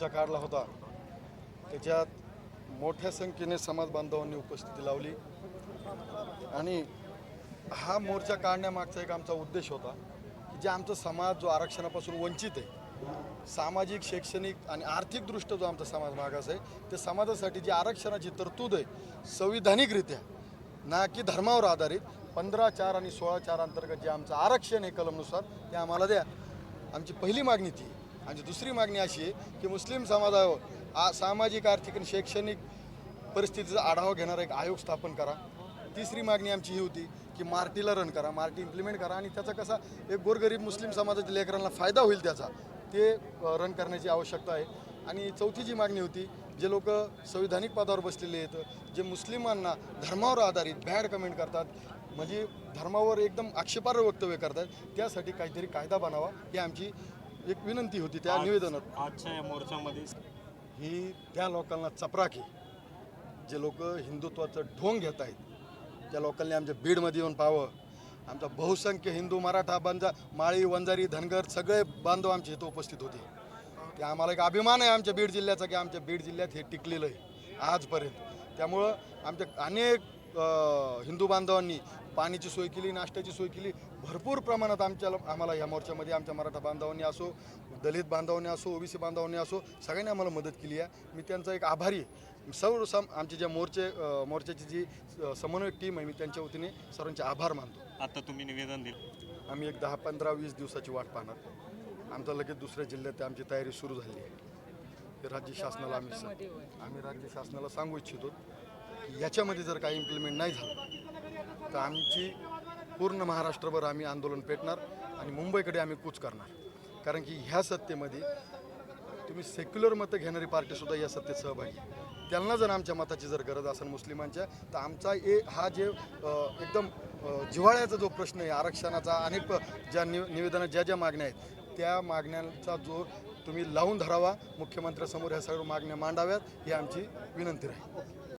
मोर्चा काढला होता त्याच्यात मोठ्या संख्येने समाज बांधवांनी उपस्थिती लावली आणि हा मोर्चा काढण्यामागचा एक आमचा उद्देश होता की जे आमचा समाज जो आरक्षणापासून वंचित आहे, सामाजिक शैक्षणिक आणि आर्थिकदृष्ट्या जो आमचा समाज मागास आहे, त्या समाजासाठी जी आरक्षणाची तरतूद आहे संविधानिकरित्या, ना की धर्मावर आधारित 15(4) आणि 16(4) अंतर्गत जे आमचं आरक्षण आहे कलमनुसार ते आम्हाला द्या. आमची पहिली मागणी ती. आणि दुसरी मागणी अशी आहे की मुस्लिम समाजावर सामाजिक आर्थिक आणि शैक्षणिक परिस्थितीचा आढावा घेणारा एक आयोग स्थापन करा. तिसरी मागणी आमची ही होती की मार्टीला रन करा, मार्टी इम्प्लिमेंट करा आणि त्याचा कसा एक गोरगरीब मुस्लिम समाजाच्या लेकरांना फायदा होईल त्याचा, ते रन करण्याची आवश्यकता आहे. आणि चौथी जी मागणी होती, जे लोक संविधानिक पदावर बसलेले आहेत, जे मुस्लिमांना धर्मावर आधारित बॅड कमेंट करतात, म्हणजे धर्मावर एकदम आक्षेपार्ह वक्तव्य करतात, त्यासाठी काहीतरी कायदा बनावा ही आमची एक विनंती होती त्या निवेदनात. आजच्या या मोर्चामध्ये ही त्या लोकांना चपराक आहे जे लोक हिंदुत्वाचं ढोंग घेत आहेत. त्या लोकांनी आमच्या बीडमध्ये येऊन पाहावं. आमचा बहुसंख्य हिंदू, मराठा, माळी, वंजारी, धनगर सगळे बांधव आमच्या इथं उपस्थित होते. ते आम्हाला एक अभिमान आहे आमच्या बीड जिल्ह्याचा की आमच्या बीड जिल्ह्यात हे टिकलेलं आहे आजपर्यंत. त्यामुळं आमच्या अनेक हिंदू बांधवांनी पाण्याची सोय केली, नाश्त्याची सोय केली. भरपूर प्रमाणात आम्हाला या मोर्चामध्ये आमच्या मराठा बांधवांनी असो, दलित बांधवांनी असो, ओबीसी बांधवांनी असो, सगळ्यांनी आम्हाला मदत केली आहे. मी त्यांचा एक आभारी आहे. आमची ज्या मोर्चाची जी समन्वयक टीम आहे, मी त्यांच्या वतीने सर्वांचे आभार मानतो. आता तुम्ही निवेदन दिलं, आम्ही एक 10, 15, 20 दिवसाची वाट पाहणार. आमचा लगेच दुसऱ्या जिल्ह्यात आमची तयारी सुरू झाली आहे. ते राज्य शासनाला आम्ही राज्य शासनाला सांगू इच्छितो की याच्यामध्ये जर काही इम्प्लिमेंट नाही झालं तर आमची पूर्ण महाराष्ट्रभर आम्ही आंदोलन पेटणार आणि मुंबईकडे आम्ही कूच करणार. कारण की ह्या सत्तेमध्ये तुम्ही सेक्युलर मतं घेणारी पार्टीसुद्धा या सत्तेत सहभागी आहे. त्यांना जर आमच्या मताची जर गरज असेल मुस्लिमांच्या, तर आमचा हा जे एकदम जिव्हाळ्याचा जो प्रश्न आहे आरक्षणाचा, अनेक ज्या निवेदनात ज्या मागण्या आहेत त्या मागण्यांचा जो तुम्ही लावून धरावा, मुख्यमंत्र्यासमोर ह्या सर्व मागण्या मांडाव्यात ही आमची विनंती राहील.